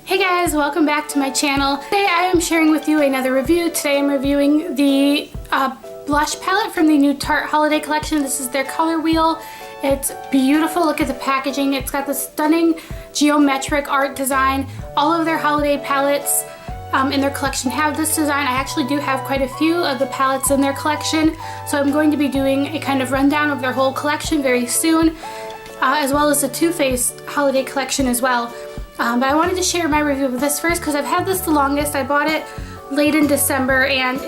Hey guys, welcome back to my channel. Today I am sharing with you another review. Today I'm reviewing the blush palette from the new Tarte holiday collection. This is their color wheel. It's beautiful. Look at the packaging. It's got the stunning geometric art design. All of their holiday palettes in their collection have this design. I actually do have quite a few of the palettes in their collection, so I'm going to be doing a kind of rundown of their whole collection very soon, as well as the Too Faced holiday collection as well. But I wanted to share my review of this first because I've had this the longest. I bought it late in December and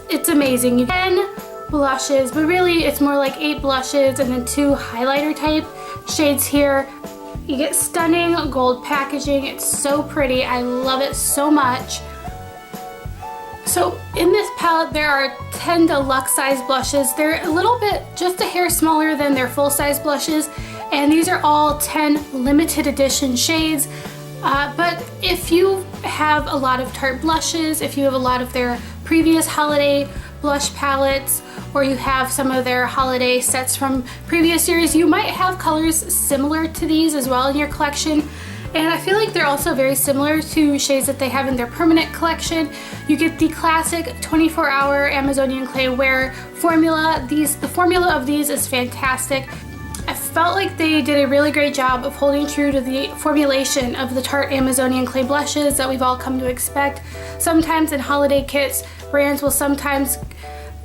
it's amazing. You get 10 blushes, but really it's more like 8 blushes and then 2 highlighter type shades here. You get stunning gold packaging. It's so pretty. I love it so much. So in this palette there are 10 deluxe size blushes. They're a little bit, just a hair smaller than their full size blushes, and these are all 10 limited edition shades. But if you have a lot of Tarte blushes, if you have a lot of their previous holiday blush palettes, or you have some of their holiday sets from previous years, you might have colors similar to these as well in your collection. And I feel like they're also very similar to shades that they have in their permanent collection. You get the classic 24-hour Amazonian clay wear formula. The formula of these is fantastic. I felt like they did a really great job of holding true to the formulation of the Tarte Amazonian clay blushes that we've all come to expect. Sometimes in holiday kits, brands will sometimes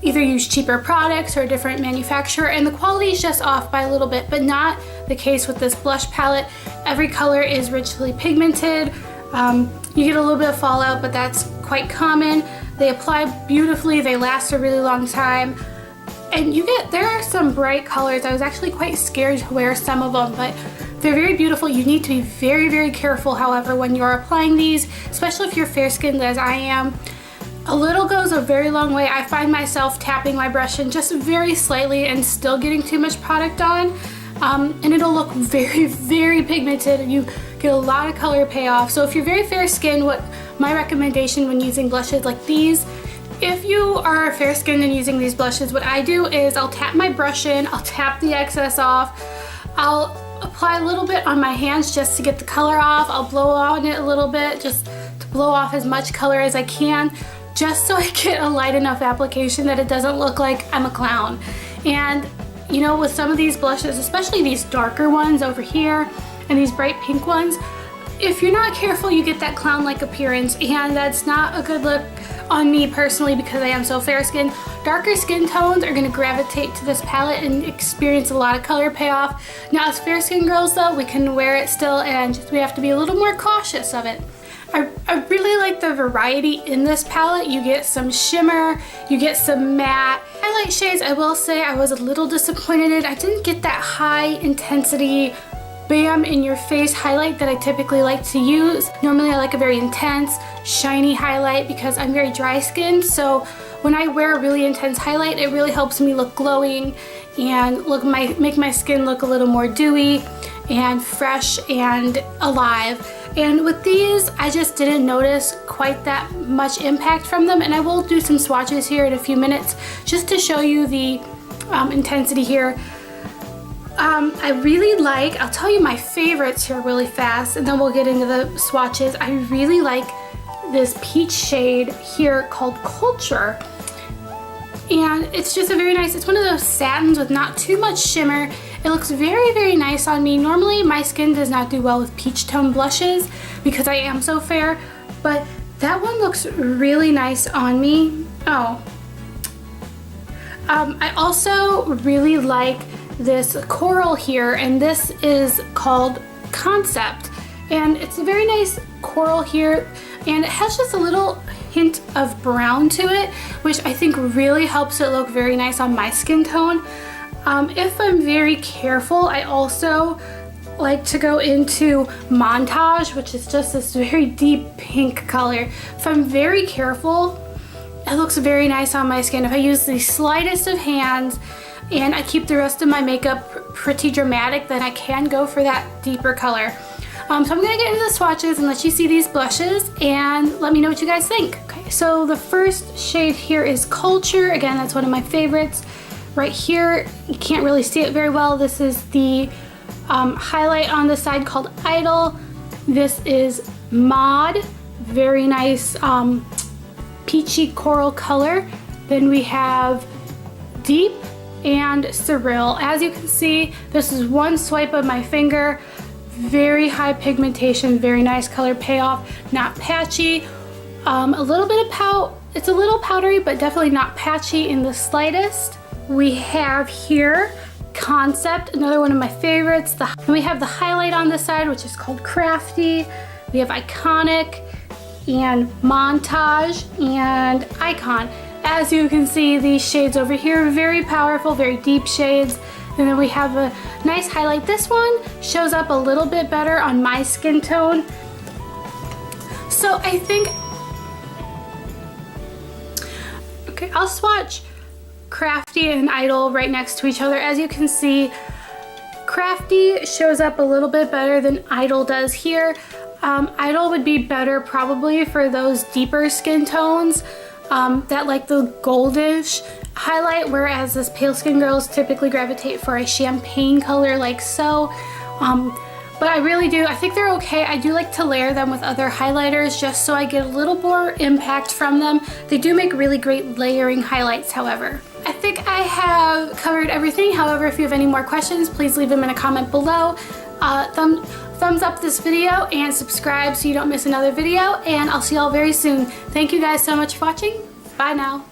either use cheaper products or a different manufacturer, and the quality is just off by a little bit, but not the case with this blush palette. Every color is richly pigmented. You get a little bit of fallout, but that's quite common. They apply beautifully, they last a really long time. And there are some bright colors. I was actually quite scared to wear some of them, but they're very beautiful. You need to be very, very careful, however, when you're applying these, especially if you're fair-skinned as I am. A little goes a very long way. I find myself tapping my brush in just very slightly and still getting too much product on, and it'll look very, very pigmented, and you get a lot of color payoff. So if you're very fair-skinned, what my recommendation when using blushes like these, if you are fair-skinned and using these blushes, what I do is I'll tap my brush in, I'll tap the excess off, I'll apply a little bit on my hands just to get the color off, I'll blow on it a little bit just to blow off as much color as I can, just so I get a light enough application that it doesn't look like I'm a clown. And you know, with some of these blushes, especially these darker ones over here and these bright pink ones, if you're not careful, you get that clown-like appearance, and that's not a good look on me personally because I am so fair-skinned. Darker skin tones are going to gravitate to this palette and experience a lot of color payoff. Now, as fair-skinned girls though, we can wear it still, and we have to be a little more cautious of it. I really like the variety in this palette. You get some shimmer, you get some matte. Highlight shades, I will say I was a little disappointed in. I didn't get that high intensity bam in your face highlight that I typically like to use. Normally I like a very intense, shiny highlight because I'm very dry skinned, so when I wear a really intense highlight, it really helps me look glowing and make my skin look a little more dewy and fresh and alive. And with these, I just didn't notice quite that much impact from them, and I will do some swatches here in a few minutes just to show you the intensity here. I really like, I'll tell you my favorites here really fast, and then we'll get into the swatches. I really like this peach shade here called Culture, and it's just a very nice, it's one of those satins with not too much shimmer. It looks very, very nice on me. Normally my skin does not do well with peach tone blushes because I am so fair, but that one looks really nice on me. I also really like this coral here, and this is called Concept, and it's a very nice coral here, and it has just a little hint of brown to it, which I think really helps it look very nice on my skin tone. If I'm very careful, I also like to go into Montage, which is just this very deep pink color. If I'm very careful, it looks very nice on my skin. If I use the slightest of hands and I keep the rest of my makeup pretty dramatic, then I can go for that deeper color. So I'm gonna get into the swatches and let you see these blushes and let me know what you guys think. Okay, so the first shade here is Culture. Again, that's one of my favorites. Right here, you can't really see it very well. This is the highlight on the side called Idol. This is Mod, very nice peachy coral color. Then we have Deep and Surreal. As you can see, this is one swipe of my finger. Very high pigmentation, very nice color payoff, not patchy. A little bit of pout. It's a little powdery, but definitely not patchy in the slightest. We have here Concept, another one of my favorites. We have the highlight on this side, which is called Crafty. We have Iconic and Montage and Icon. As you can see, these shades over here are very powerful, very deep shades. And then we have a nice highlight. This one shows up a little bit better on my skin tone. So I think, okay, I'll swatch Crafty and Idol right next to each other. As you can see, Crafty shows up a little bit better than Idol does here. Idol would be better probably for those deeper skin tones that like the goldish highlight, whereas this pale skin girls typically gravitate for a champagne color like so. But I think they're okay. I do like to layer them with other highlighters just so I get a little more impact from them. They do make really great layering highlights, however. I think I have covered everything. However, if you have any more questions, please leave them in a comment below. Thumbs up this video and subscribe so you don't miss another video, and I'll see y'all very soon. Thank you guys so much for watching. Bye now.